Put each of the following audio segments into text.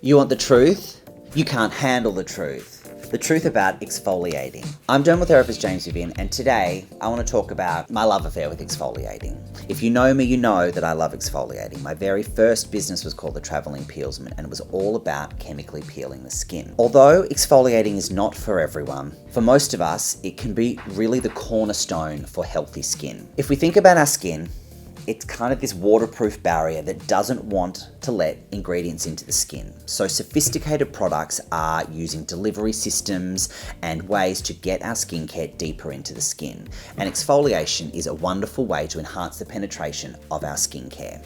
You want the truth? You can't handle the truth. The truth about exfoliating. I'm dermatherapist James Vivian, and today I want to talk about my love affair with exfoliating. If you know me, you know that I love exfoliating. My very first business was called The Traveling Peelsman, and it was all about chemically peeling the skin. Although exfoliating is not for everyone, for most of us, it can be really the cornerstone for healthy skin. If we think about our skin, it's kind of this waterproof barrier that doesn't want to let ingredients into the skin. So sophisticated products are using delivery systems and ways to get our skincare deeper into the skin. And exfoliation is a wonderful way to enhance the penetration of our skincare.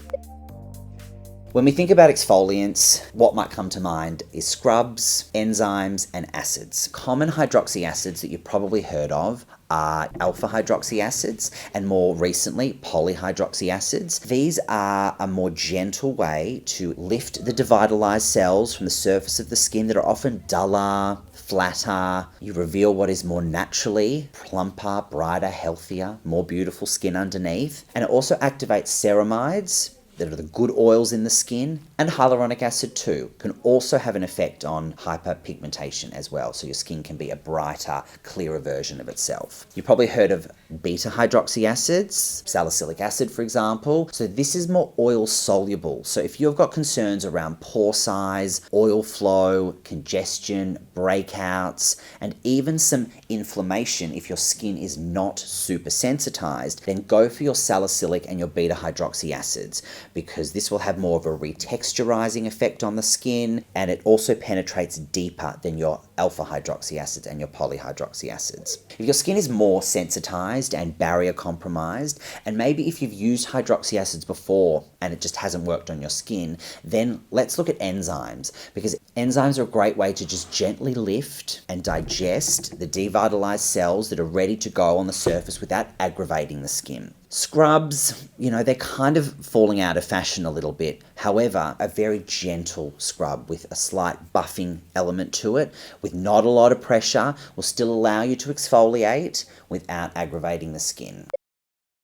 When we think about exfoliants, what might come to mind is scrubs, enzymes, and acids. Common hydroxy acids that you've probably heard of are alpha hydroxy acids and more recently polyhydroxy acids. These are a more gentle way to lift the devitalized cells from the surface of the skin that are often duller, flatter. You reveal what is more naturally plumper, brighter, healthier, more beautiful skin underneath. And it also activates ceramides, that are the good oils in the skin, and hyaluronic acid too can also have an effect on hyperpigmentation as well, so your skin can be a brighter, clearer version of itself. You've probably heard of beta hydroxy acids, salicylic acid for example. So this is more oil soluble. So if you've got concerns around pore size, oil flow, congestion, breakouts, and even some inflammation if your skin is not super sensitized, then go for your salicylic and your beta hydroxy acids, because this will have more of a retexturizing effect on the skin, and it also penetrates deeper than your alpha hydroxy acids and your polyhydroxy acids. If your skin is more sensitized and barrier compromised, and maybe if you've used hydroxy acids before and it just hasn't worked on your skin, then let's look at enzymes, because enzymes are a great way to just gently lift and digest the devitalized cells that are ready to go on the surface without aggravating the skin. Scrubs, they're kind of falling out of fashion a little bit. However, a very gentle scrub with a slight buffing element to it, with not a lot of pressure, will still allow you to exfoliate without aggravating the skin.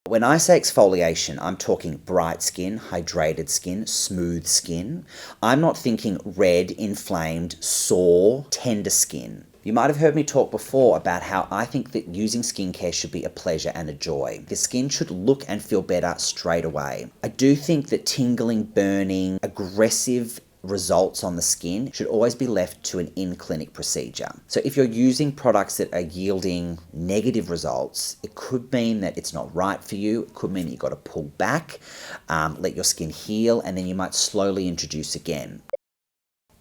When I say exfoliation, I'm talking bright skin, hydrated skin, smooth skin. I'm not thinking red, inflamed, sore, tender skin. You might have heard me talk before about how I think that using skincare should be a pleasure and a joy. The skin should look and feel better straight away. I do think that tingling, burning, aggressive results on the skin should always be left to an in-clinic procedure. So if you're using products that are yielding negative results, it could mean that it's not right for you. It could mean that you've got to pull back, let your skin heal, and then you might slowly introduce again.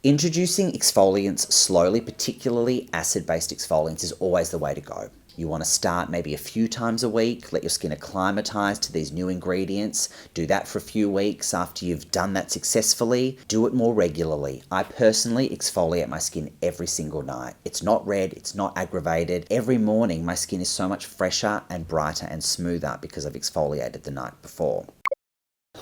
Introducing exfoliants slowly, particularly acid-based exfoliants, is always the way to go. You want to start maybe a few times a week, let your skin acclimatize to these new ingredients. Do that for a few weeks. After you've done that successfully, do it more regularly. I personally exfoliate my skin every single night. It's not red, it's not aggravated. Every morning, my skin is so much fresher and brighter and smoother because I've exfoliated the night before.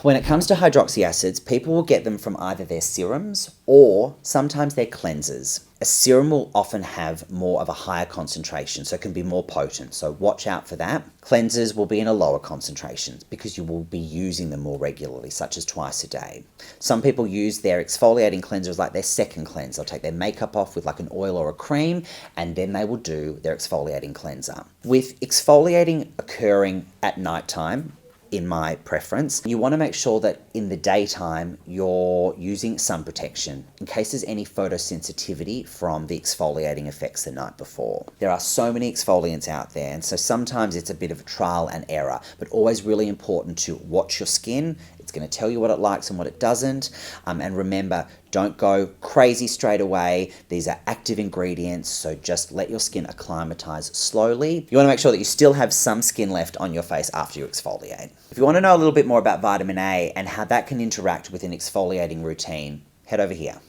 When it comes to hydroxy acids, people will get them from either their serums or sometimes their cleansers. A serum will often have more of a higher concentration, so it can be more potent, so watch out for that. Cleansers will be in a lower concentration because you will be using them more regularly, such as twice a day. Some people use their exfoliating cleanser as like their second cleanse. They'll take their makeup off with like an oil or a cream, and then they will do their exfoliating cleanser. With exfoliating occurring at nighttime, in my preference, you want to make sure that in the daytime you're using sun protection in case there's any photosensitivity from the exfoliating effects the night before. There are so many exfoliants out there, and so sometimes it's a bit of a trial and error, but always really important to watch your skin. It's going to tell you what it likes and what it doesn't. And remember, don't go crazy straight away. These are active ingredients, so just let your skin acclimatize slowly. You want to make sure that you still have some skin left on your face after you exfoliate. If you want to know a little bit more about vitamin A and how that can interact with an exfoliating routine, head over here.